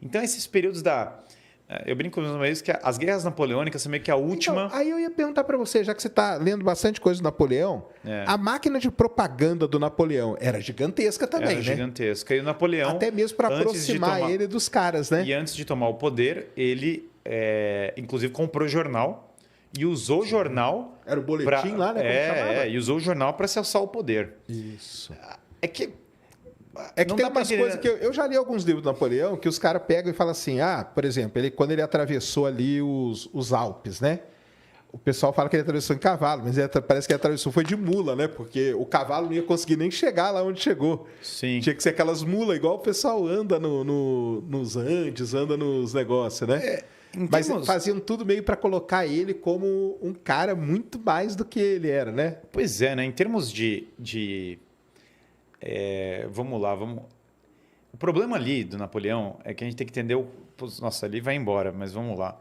Então, esses períodos da... Eu brinco com os meus amigos que as guerras napoleônicas são meio que a última... Então, aí eu ia perguntar para você, já que você está lendo bastante coisa do Napoleão, a máquina de propaganda do Napoleão era gigantesca também, Era gigantesca. E o Napoleão... Até mesmo para aproximar ele dos caras, né? E antes de tomar o poder, ele, inclusive, comprou jornal e usou o jornal... Era o boletim lá, né? E usou o jornal para se alçar o poder. Isso. É que tem umas coisas que eu já li alguns livros do Napoleão que os caras pegam e falam assim, por exemplo, quando ele atravessou ali os Alpes, né? O pessoal fala que ele atravessou em cavalo, mas parece que ele atravessou foi de mula, né? Porque o cavalo não ia conseguir nem chegar lá onde chegou. Sim. Tinha que ser aquelas mulas, igual o pessoal anda nos Andes, anda nos negócios, né? Mas faziam tudo meio para colocar ele como um cara muito mais do que ele era, né? Pois é, né? Em termos vamos lá, O problema ali do Napoleão é que a gente tem que entender Nossa, ali vai embora, mas vamos lá.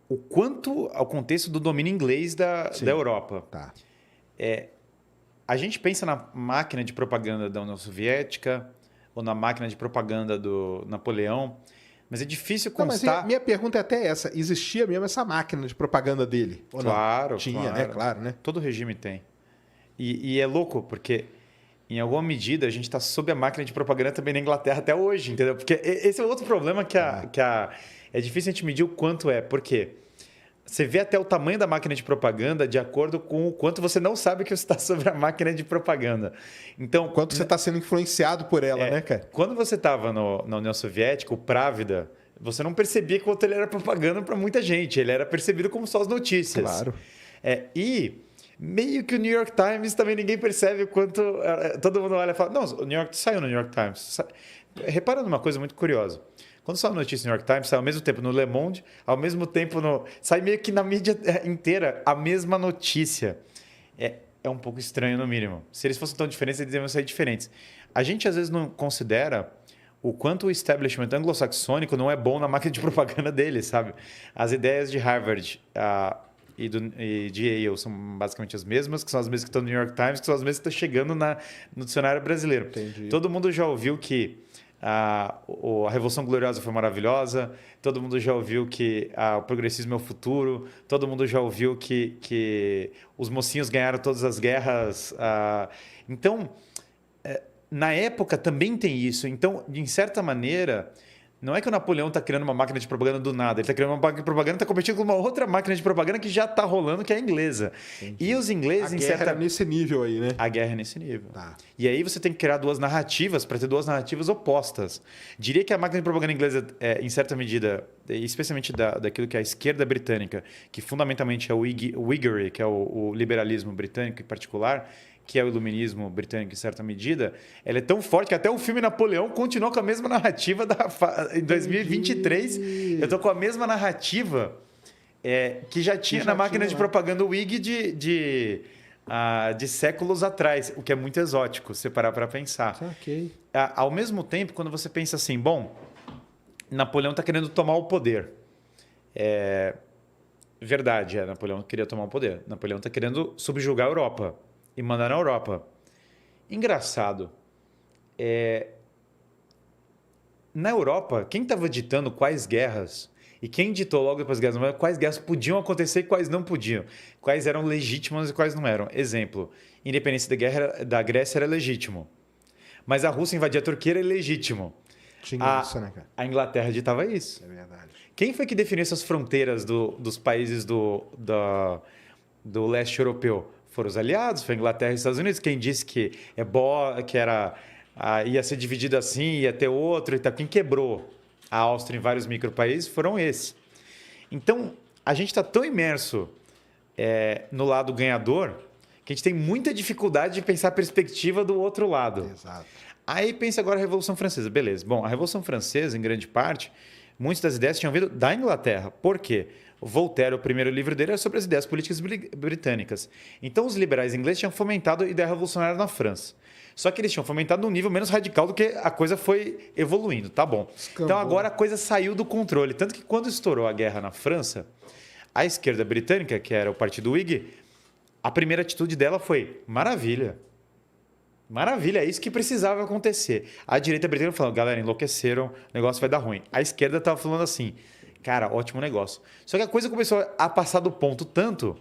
O quanto ao contexto do domínio inglês da Europa. Tá. A gente pensa na máquina de propaganda da União Soviética ou na máquina de propaganda do Napoleão, mas é difícil constar... Mas minha pergunta é até essa. Existia mesmo essa máquina de propaganda dele? Ou claro, não? Tinha, claro. né? Claro, né? Todo regime tem. E é louco, porque... Em alguma medida, a gente está sob a máquina de propaganda também na Inglaterra até hoje, entendeu? Porque esse é outro problema é difícil a gente medir o quanto é. Por quê? Você vê até o tamanho da máquina de propaganda de acordo com o quanto você não sabe que você está sobre a máquina de propaganda. Então, quanto você está sendo influenciado por ela, né, cara? Quando você estava na União Soviética, o Pravda, você não percebia que ele era propaganda para muita gente. Ele era percebido como só as notícias. Claro. Meio que o New York Times também ninguém percebe o quanto... Todo mundo olha e fala, não, o New York saiu no New York Times. Repara numa coisa muito curiosa. Quando sai uma notícia no New York Times, sai ao mesmo tempo no Le Monde, ao mesmo tempo sai meio que na mídia inteira a mesma notícia. É um pouco estranho, no mínimo. Se eles fossem tão diferentes, eles deveriam ser diferentes. A gente, às vezes, não considera o quanto o establishment anglo-saxônico não é bom na máquina de propaganda deles, sabe? As ideias de Harvard... e de Yale são basicamente as mesmas, que são as mesmas que estão no New York Times, que são as mesmas que estão chegando no dicionário brasileiro. Entendi. Todo mundo já ouviu que a Revolução Gloriosa foi maravilhosa, todo mundo já ouviu que o progressismo é o futuro, todo mundo já ouviu que os mocinhos ganharam todas as guerras. Então, na época também tem isso. Então, de certa maneira... Não é que o Napoleão está criando uma máquina de propaganda do nada. Ele está criando uma máquina de propaganda e está competindo com uma outra máquina de propaganda que já está rolando, que é a inglesa. Entendi. E os ingleses... A guerra é nesse nível aí, né? A guerra é nesse nível. Tá. E aí você tem que criar duas narrativas para ter duas narrativas opostas. Diria que a máquina de propaganda inglesa, em certa medida, especialmente daquilo que é a esquerda britânica, que fundamentalmente é o Whiggery, que é o liberalismo britânico em particular, que é o iluminismo britânico em certa medida, ela é tão forte que até o filme Napoleão continua com a mesma narrativa em 2023. Eu estou com a mesma narrativa que já tinha na máquina de propaganda Whig de séculos atrás, o que é muito exótico, se parar para pensar. Okay. Ao mesmo tempo, quando você pensa assim, bom, Napoleão está querendo tomar o poder. Verdade, Napoleão queria tomar o poder. Napoleão está querendo subjugar a Europa e mandar na Europa. Engraçado. Na Europa, quem estava ditando quais guerras e quem ditou logo depois das guerras, quais guerras podiam acontecer e quais não podiam, quais eram legítimas e quais não eram. Exemplo, independência da Grécia era legítimo, mas a Rússia invadir a Turquia era ilegítimo. Tinha isso, né, cara? A Inglaterra ditava isso. É verdade. Quem foi que definiu essas fronteiras dos países do leste europeu? Foram os aliados, foi a Inglaterra e os Estados Unidos. Quem disse que ia ser dividido assim, ia ter outro e tal. Quem quebrou a Áustria em vários micropaíses foram esses. Então, a gente está tão imerso no lado ganhador que a gente tem muita dificuldade de pensar a perspectiva do outro lado. Exato. Aí pensa agora a Revolução Francesa. Beleza. Bom, a Revolução Francesa, em grande parte, muitas das ideias tinham vindo da Inglaterra. Por quê? Voltaire, o primeiro livro dele, era sobre as ideias políticas britânicas. Então, os liberais ingleses tinham fomentado a ideia revolucionária na França. Só que eles tinham fomentado num nível menos radical do que a coisa foi evoluindo. Tá bom. Escambou. Então, agora a coisa saiu do controle. Tanto que quando estourou a guerra na França, a esquerda britânica, que era o partido Whig, a primeira atitude dela foi: maravilha. Maravilha, é isso que precisava acontecer. A direita britânica falando, galera, enlouqueceram, o negócio vai dar ruim. A esquerda estava falando assim, cara, ótimo negócio. Só que a coisa começou a passar do ponto tanto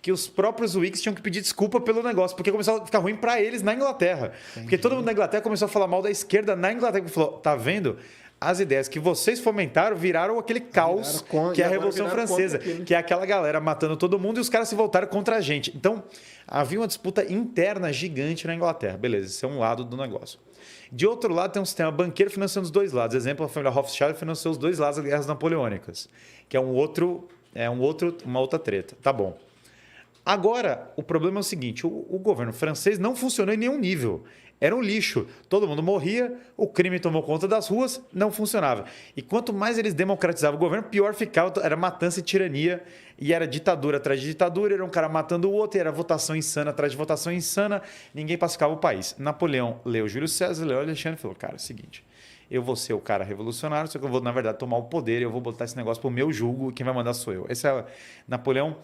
que os próprios Whigs tinham que pedir desculpa pelo negócio, porque começou a ficar ruim para eles na Inglaterra. Entendi. Porque todo mundo na Inglaterra começou a falar mal da esquerda na Inglaterra, que falou, tá vendo? As ideias que vocês fomentaram viraram aquele caos que é a Revolução Francesa, que é aquela galera matando todo mundo e os caras se voltaram contra a gente. Então, havia uma disputa interna gigante na Inglaterra. Beleza, esse é um lado do negócio. De outro lado, tem um sistema banqueiro financiando os dois lados. Exemplo, a família Rothschild financiou os dois lados das guerras napoleônicas, que é uma outra treta. Tá bom. Agora, o problema é o seguinte, o governo francês não funcionou em nenhum nível. Era um lixo. Todo mundo morria, o crime tomou conta das ruas, não funcionava. E quanto mais eles democratizavam o governo, pior ficava. Era matança e tirania, e era ditadura atrás de ditadura, era um cara matando o outro, e era votação insana atrás de votação insana, ninguém pacificava o país. Napoleão leu Júlio César, leu Alexandre e falou, cara, é o seguinte, eu vou ser o cara revolucionário, só que eu vou, na verdade, tomar o poder e eu vou botar esse negócio pro meu jugo e quem vai mandar sou eu. Esse é Napoleão.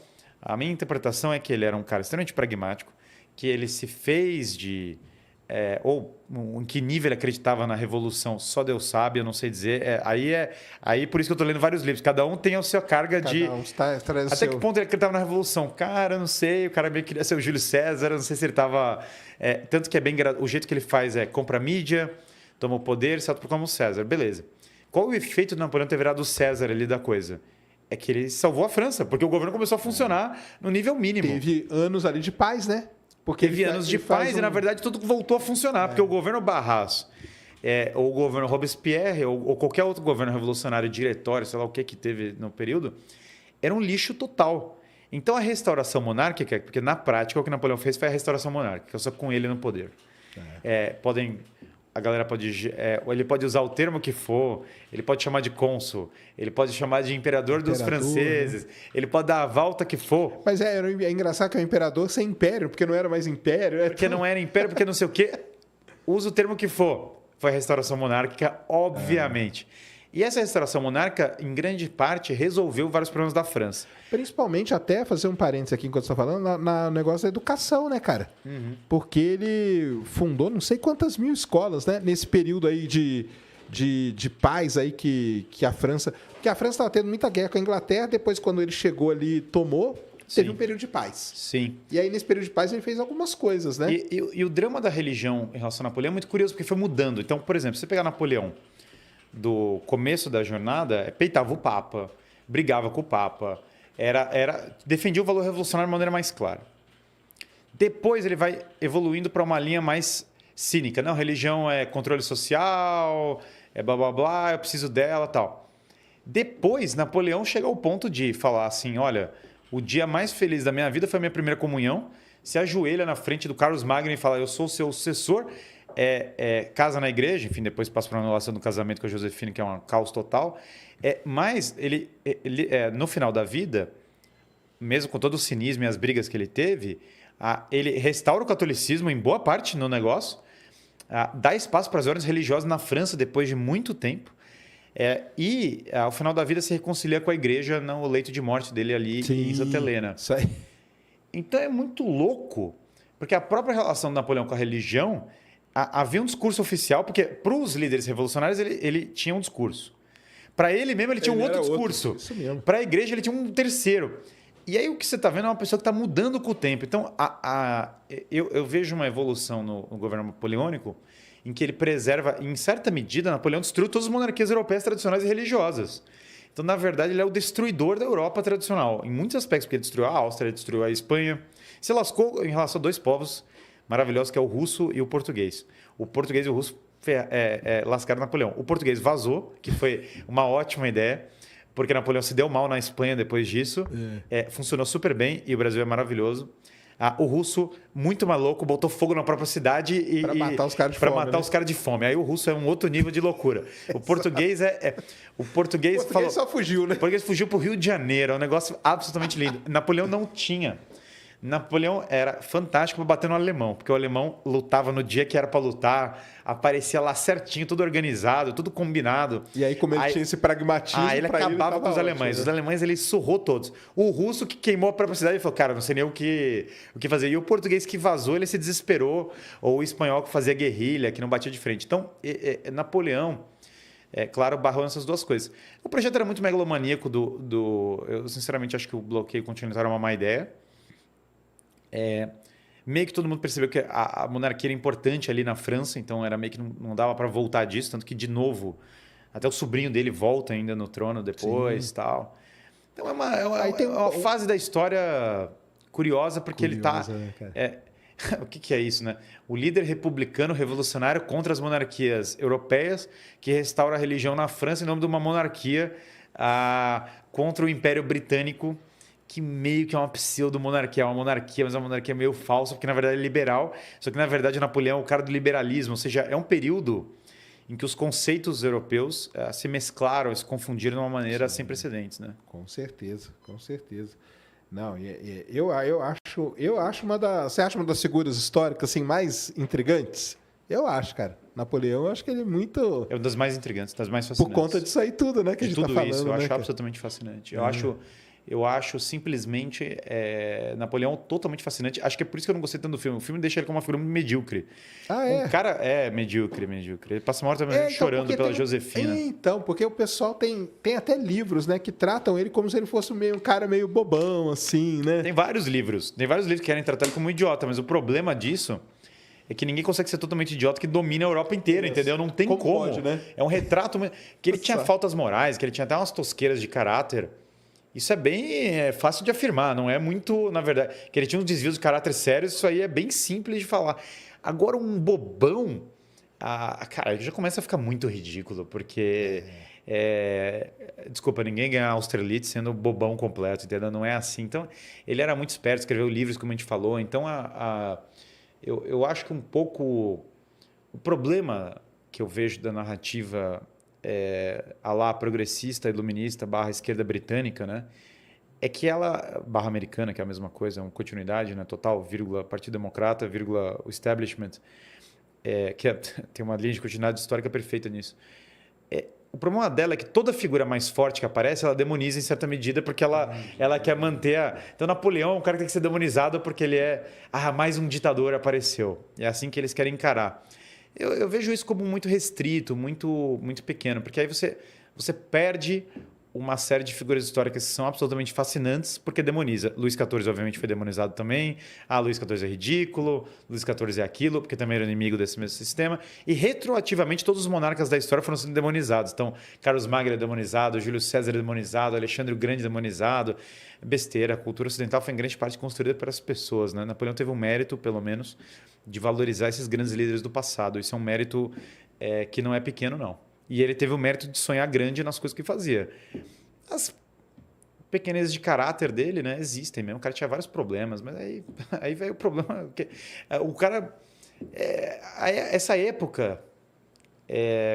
A minha interpretação é que ele era um cara extremamente pragmático, que ele se fez de... ou em que nível ele acreditava na revolução, só Deus sabe, eu não sei dizer. Aí por isso que eu estou lendo vários livros. Cada um tem a sua carga de... Até que ponto ele acreditava na revolução? Cara, eu não sei. O cara meio queria ser o Júlio César. Eu não sei se ele estava... tanto que é bem... O jeito que ele faz é compra mídia, toma o poder, se autoproclama o César. Beleza. Qual o efeito do Napoleão ter virado o César ali da coisa? É que ele salvou a França, porque o governo começou a funcionar no nível mínimo. Teve anos ali de paz, né? Porque teve anos de paz e, na verdade, tudo voltou a funcionar. Porque o governo Barras, ou o governo Robespierre, ou qualquer outro governo revolucionário diretório, sei lá o que teve no período, era um lixo total. Então, a restauração monárquica, porque na prática o que Napoleão fez foi a restauração monárquica, só com ele no poder. A galera pode... ele pode usar o termo que for, ele pode chamar de cônsul, ele pode chamar de imperador dos franceses, né? Ele pode dar a volta que for. Mas é engraçado que é o imperador sem império, porque não era mais império. Porque não era império, porque não sei o quê. Usa o termo que for. Foi a restauração monárquica, obviamente. E essa restauração monárquica, em grande parte, resolveu vários problemas da França. Principalmente, até fazer um parênteses aqui enquanto você está falando, no negócio da educação, né, cara? Uhum. Porque ele fundou não sei quantas mil escolas, né? Nesse período aí de paz aí que a França... Porque a França estava tendo muita guerra com a Inglaterra, depois quando ele chegou ali tomou, teve um período de paz. Sim. E aí, nesse período de paz, ele fez algumas coisas, né? E o drama da religião em relação a Napoleão é muito curioso, porque foi mudando. Então, por exemplo, se você pegar Napoleão do começo da jornada, peitava o Papa, brigava com o Papa, defendia o valor revolucionário de maneira mais clara. Depois ele vai evoluindo para uma linha mais cínica. Não, religião é controle social, é blá blá blá, eu preciso dela, tal. Depois, Napoleão chega ao ponto de falar assim, olha, o dia mais feliz da minha vida foi a minha primeira comunhão, se ajoelha na frente do Carlos Magno e fala, eu sou o seu sucessor, casa na igreja, enfim, depois passa para a anulação do casamento com a Josefina, que é um caos total. Mas ele no final da vida, mesmo com todo o cinismo e as brigas que ele teve, ele restaura o catolicismo em boa parte no negócio, dá espaço para as ordens religiosas na França depois de muito tempo, e ao final da vida se reconcilia com a igreja no leito de morte dele ali em Santa Helena. Isso aí. Então é muito louco, porque a própria relação de Napoleão com a religião... Havia um discurso oficial, porque para os líderes revolucionários ele tinha um discurso. Para ele mesmo ele tinha um outro discurso. Para a igreja ele tinha um terceiro. E aí o que você está vendo é uma pessoa que está mudando com o tempo. Então eu vejo uma evolução no governo napoleônico em que ele preserva, em certa medida, Napoleão destruiu todas as monarquias europeias tradicionais e religiosas. Então, na verdade, ele é o destruidor da Europa tradicional. Em muitos aspectos, porque ele destruiu a Áustria, ele destruiu a Espanha. Se lascou em relação a dois povos maravilhosos, que é o russo e o português. O português e o russo lascaram Napoleão. O português vazou, que foi uma ótima ideia, porque Napoleão se deu mal na Espanha depois disso. Funcionou super bem e o Brasil é maravilhoso. O russo, muito maluco, botou fogo na própria cidade para matar os caras de fome. Para matar os caras de fome. Aí o russo é um outro nível de loucura. O português O português só fugiu, né? O português fugiu para o Rio de Janeiro. É um negócio absolutamente lindo. Napoleão não tinha Napoleão era fantástico para bater no alemão, porque o alemão lutava no dia que era para lutar, aparecia lá certinho, tudo organizado, tudo combinado. E aí, como ele tinha esse pragmatismo, ele acabava com os alemães. Né? Os alemães, ele surrou todos. O russo que queimou a própria cidade, ele falou, cara, não sei nem o que fazer. E o português que vazou, ele se desesperou. Ou o espanhol que fazia guerrilha, que não batia de frente. Então, Napoleão, claro, barrou nessas duas coisas. O projeto era muito megalomaníaco eu, sinceramente, acho que o bloqueio continental era uma má ideia. Meio que todo mundo percebeu que a monarquia era importante ali na França, então era meio que não dava para voltar disso, tanto que, de novo, até o sobrinho dele volta ainda no trono depois e tal. Então é uma fase da história curiosa, porque ele está... Né, o que é isso, né? O líder republicano revolucionário contra as monarquias europeias que restaura a religião na França em nome de uma monarquia contra o Império Britânico, que meio que é uma pseudo-monarquia, uma monarquia, mas é uma monarquia meio falsa, porque na verdade é liberal, só que na verdade Napoleão é o cara do liberalismo, ou seja, é um período em que os conceitos europeus se mesclaram, se confundiram de uma maneira sem precedentes, né? Com certeza, com certeza. Não, eu acho você acha uma das figuras históricas assim mais intrigantes? Eu acho, cara. Napoleão, eu acho que ele é muito... É uma das mais intrigantes, das mais fascinantes. Por conta disso aí tudo, né? Que a gente tá falando, isso, eu acho cara? absolutamente fascinante. Eu acho simplesmente Napoleão totalmente fascinante. Acho que é por isso que eu não gostei tanto do filme. O filme deixa ele como uma figura medíocre. Um cara é medíocre. Ele passa uma hora também chorando pela Josefina. Então, porque o pessoal tem até livros, né, que tratam ele como se ele fosse um cara meio bobão, assim, né? Tem vários livros que querem tratar ele como um idiota, mas o problema disso é que ninguém consegue ser totalmente idiota que domina a Europa inteira, entendeu? Não tem como. Pode, né? É um retrato que ele tinha faltas morais, que ele tinha até umas tosqueiras de caráter. Isso é bem fácil de afirmar, não é muito, na verdade. Que ele tinha uns desvios de caráter sérios, isso aí é bem simples de falar. Agora, um bobão, cara, já começa a ficar muito ridículo, porque... desculpa, ninguém ganha Austerlitz sendo bobão completo, entendeu? Não é assim. Então, ele era muito esperto, escreveu livros, como a gente falou. Então, eu acho que um pouco... O problema que eu vejo da narrativa... a lá progressista, iluminista, barra esquerda britânica, né? É que ela, barra americana, que é a mesma coisa, é uma continuidade, né? Total, vírgula, Partido Democrata, vírgula, o establishment, tem uma linha de continuidade histórica perfeita nisso. O problema dela é que toda figura mais forte que aparece, ela demoniza em certa medida, porque ela quer manter Então, Napoleão é um cara que tem que ser demonizado porque ele mais um ditador apareceu. É assim que eles querem encarar. Eu vejo isso como muito restrito, muito, muito pequeno, porque aí você perde uma série de figuras históricas que são absolutamente fascinantes, porque demoniza. Luís XIV, obviamente, foi demonizado também. Luís XIV é ridículo, Luís XIV é aquilo, porque também era inimigo desse mesmo sistema. E, retroativamente, todos os monarcas da história foram sendo demonizados. Então, Carlos Magno é demonizado, Júlio César é demonizado, Alexandre o Grande é demonizado. Besteira, a cultura ocidental foi em grande parte construída por essas pessoas, né? Napoleão teve um mérito, pelo menos, de valorizar esses grandes líderes do passado. Isso é um mérito que não é pequeno, não. E ele teve o mérito de sonhar grande nas coisas que fazia. As pequenezas de caráter dele, né, existem mesmo. O cara tinha vários problemas, mas aí veio o problema. O cara... essa época,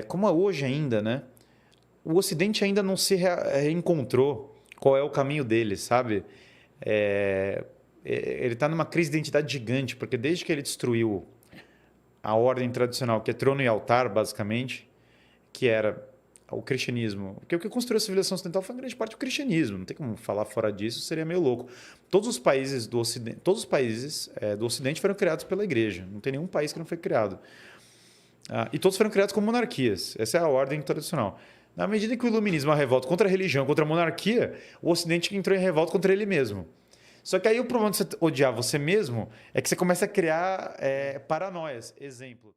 como é hoje ainda, né? O Ocidente ainda não se reencontrou qual é o caminho dele, sabe? Ele está numa crise de identidade gigante, porque desde que ele destruiu a ordem tradicional, que é trono e altar, basicamente, que era o cristianismo. Porque o que construiu a civilização ocidental foi em grande parte o cristianismo. Não tem como falar fora disso, seria meio louco. Todos os países do Ocidente foram criados pela igreja. Não tem nenhum país que não foi criado. E todos foram criados como monarquias. Essa é a ordem tradicional. Na medida que o iluminismo é uma revolta contra a religião, contra a monarquia, o Ocidente entrou em revolta contra ele mesmo. Só que aí o problema de você odiar você mesmo é que você começa a criar paranoias. Exemplo.